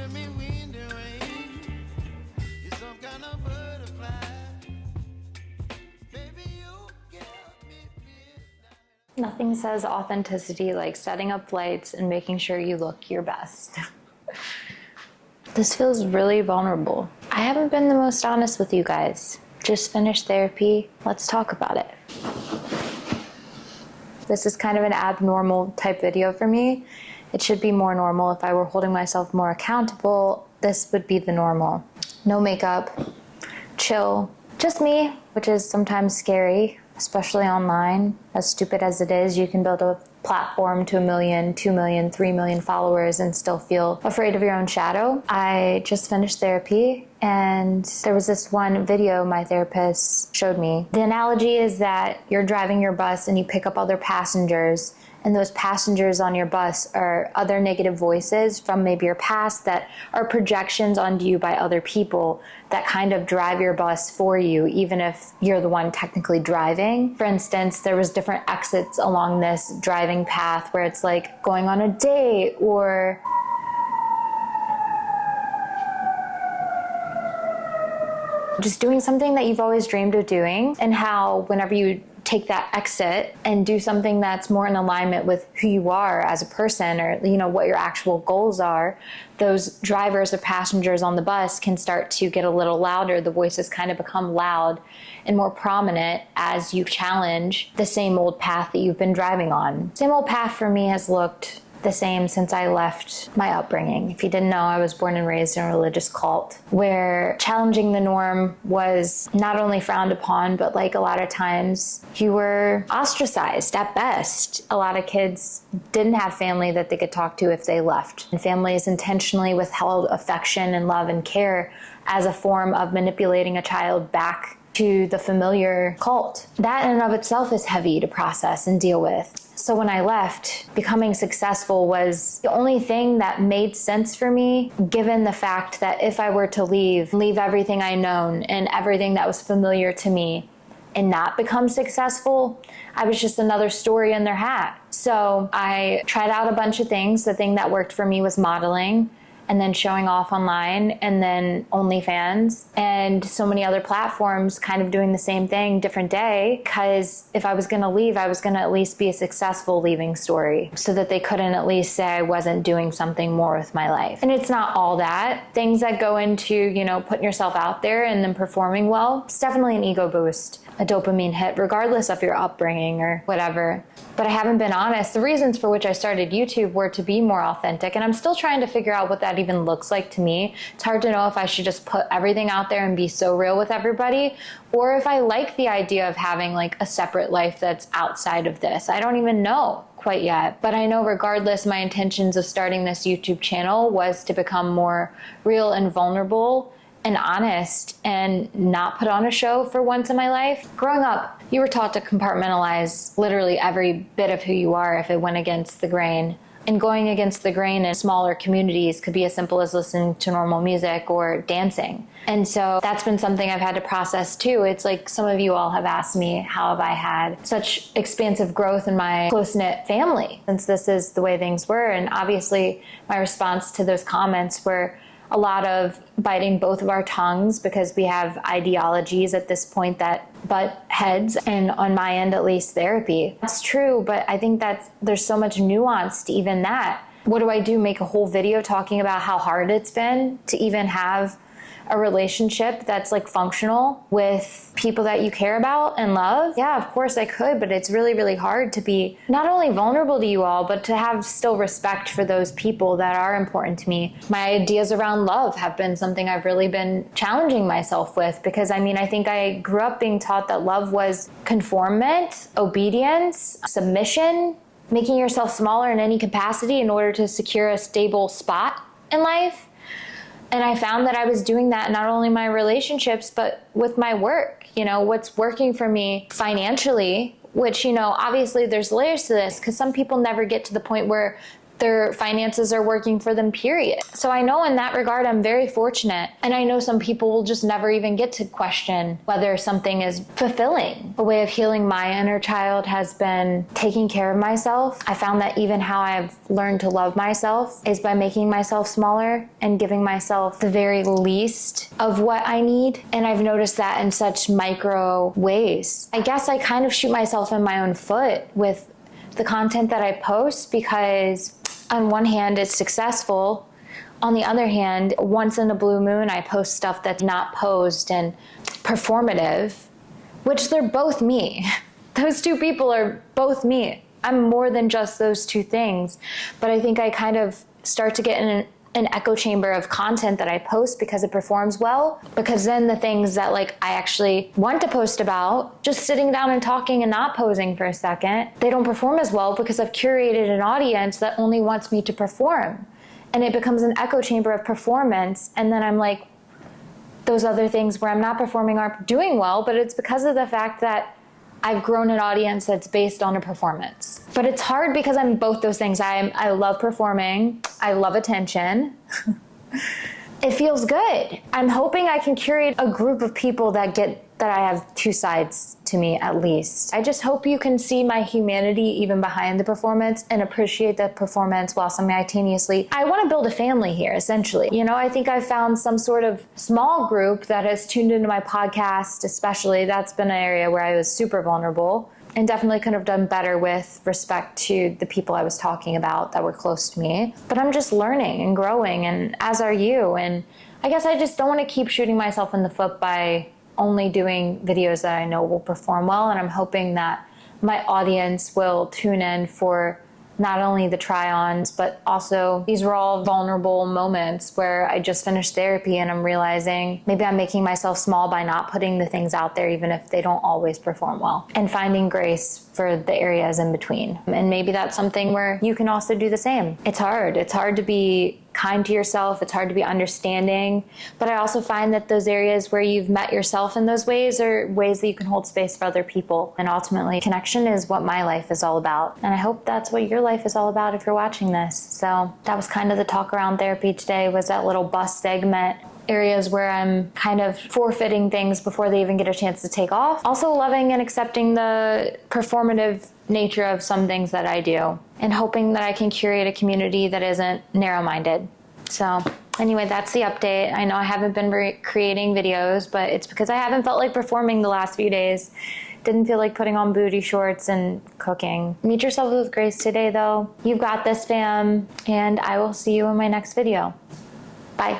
giving me wind and rain. You're some kind of butterfly. Baby, you give me midnight. Nothing says authenticity like setting up flights and making sure you look your best. This feels really vulnerable. I haven't been the most honest with you guys. Just finished therapy. Let's talk about it. This is kind of an abnormal type video for me. It should be more normal. If I were holding myself more accountable, this would be the normal. No makeup, chill, just me, which is sometimes scary, especially online. As stupid as it is, you can build a platform to 1 million, 2 million, 3 million followers and still feel afraid of your own shadow. I just finished therapy and there was this one video my therapist showed me. The analogy is that you're driving your bus and you pick up other passengers, and those passengers on your bus are other negative voices from maybe your past that are projections onto you by other people that kind of drive your bus for you, even if you're the one technically driving. For instance, there was different exits along this driving path where it's like going on a date or just doing something that you've always dreamed of doing, and how whenever you take that exit and do something that's more in alignment with who you are as a person, or what your actual goals are, those drivers or passengers on the bus can start to get a little louder. The voices kind of become loud and more prominent as you challenge the same old path that you've been driving on. Same old path for me has looked the same since I left my upbringing. If you didn't know, I was born and raised in a religious cult where challenging the norm was not only frowned upon, but like a lot of times you were ostracized at best. A lot of kids didn't have family that they could talk to if they left. And families intentionally withheld affection and love and care as a form of manipulating a child back to the familiar cult. That in and of itself is heavy to process and deal with. So when I left, becoming successful was the only thing that made sense for me, given the fact that if I were to leave everything I known and everything that was familiar to me and not become successful, I was just another story in their hat. So I tried out a bunch of things. The thing that worked for me was modeling, and then showing off online, and then OnlyFans, and so many other platforms kind of doing the same thing, different day, because if I was gonna leave, I was gonna at least be a successful leaving story so that they couldn't at least say I wasn't doing something more with my life. And it's not all that. Things that go into, putting yourself out there and then performing well, it's definitely an ego boost, a dopamine hit, regardless of your upbringing or whatever. But I haven't been honest. The reasons for which I started YouTube were to be more authentic, and I'm still trying to figure out what that even looks like to me. It's hard to know if I should just put everything out there and be so real with everybody, or if I like the idea of having like a separate life that's outside of this. I don't even know quite yet, but I know regardless, my intentions of starting this YouTube channel was to become more real and vulnerable and honest and not put on a show for once in my life. Growing up, you were taught to compartmentalize literally every bit of who you are if it went against the grain. And going against the grain in smaller communities could be as simple as listening to normal music or dancing. And so that's been something I've had to process too. It's like some of you all have asked me, how have I had such expansive growth in my close-knit family since this is the way things were? And obviously my response to those comments were a lot of biting both of our tongues because we have ideologies at this point that butt heads, and on my end at least, therapy. That's true, but I think that there's so much nuance to even that. What do I do? Make a whole video talking about how hard it's been to even have a relationship that's like functional with people that you care about and love? Yeah, of course I could, but it's really, really hard to be not only vulnerable to you all, but to have still respect for those people that are important to me. My ideas around love have been something I've really been challenging myself with, because I think I grew up being taught that love was conformment, obedience, submission, making yourself smaller in any capacity in order to secure a stable spot in life. And I found that I was doing that not only in my relationships, but with my work. What's working for me financially, which, obviously there's layers to this, because some people never get to the point where their finances are working for them, period. So I know in that regard, I'm very fortunate. And I know some people will just never even get to question whether something is fulfilling. A way of healing my inner child has been taking care of myself. I found that even how I've learned to love myself is by making myself smaller and giving myself the very least of what I need. And I've noticed that in such micro ways. I guess I kind of shoot myself in my own foot with the content that I post, because on one hand, it's successful. On the other hand, once in a blue moon, I post stuff that's not posed and performative, which they're both me. Those two people are both me. I'm more than just those two things. But I think I kind of start to get in an echo chamber of content that I post because it performs well. Because then the things that like I actually want to post about, just sitting down and talking and not posing for a second, they don't perform as well because I've curated an audience that only wants me to perform. And it becomes an echo chamber of performance. And then I'm like, those other things where I'm not performing aren't doing well, but it's because of the fact that I've grown an audience that's based on a performance. But it's hard because I'm both those things. I love performing. I love attention. It feels good. I'm hoping I can curate a group of people that get that I have two sides to me at least. I just hope you can see my humanity even behind the performance and appreciate the performance while simultaneously, I want to build a family here, essentially. You know, I think I found some sort of small group that has tuned into my podcast, especially. That's been an area where I was super vulnerable and definitely could have done better with respect to the people I was talking about that were close to me. But I'm just learning and growing, and as are you. And I guess I just don't want to keep shooting myself in the foot by only doing videos that I know will perform well. And I'm hoping that my audience will tune in for not only the try-ons, but also these were all vulnerable moments where I just finished therapy and I'm realizing maybe I'm making myself small by not putting the things out there, even if they don't always perform well, and finding grace for the areas in between. And maybe that's something where you can also do the same. It's hard. It's hard to be kind to yourself. It's hard to be understanding. But I also find that those areas where you've met yourself in those ways are ways that you can hold space for other people. And ultimately, connection is what my life is all about. And I hope that's what your life is all about if you're watching this. So that was kind of the talk around therapy today, was that little bus segment. Areas where I'm kind of forfeiting things before they even get a chance to take off. Also loving and accepting the performative nature of some things that I do, and hoping that I can curate a community that isn't narrow-minded. So anyway, that's the update. I know I haven't been creating videos, but it's because I haven't felt like performing the last few days. Didn't feel like putting on booty shorts and cooking. Meet yourself with grace today, though. You've got this, fam, and I will see you in my next video. Bye.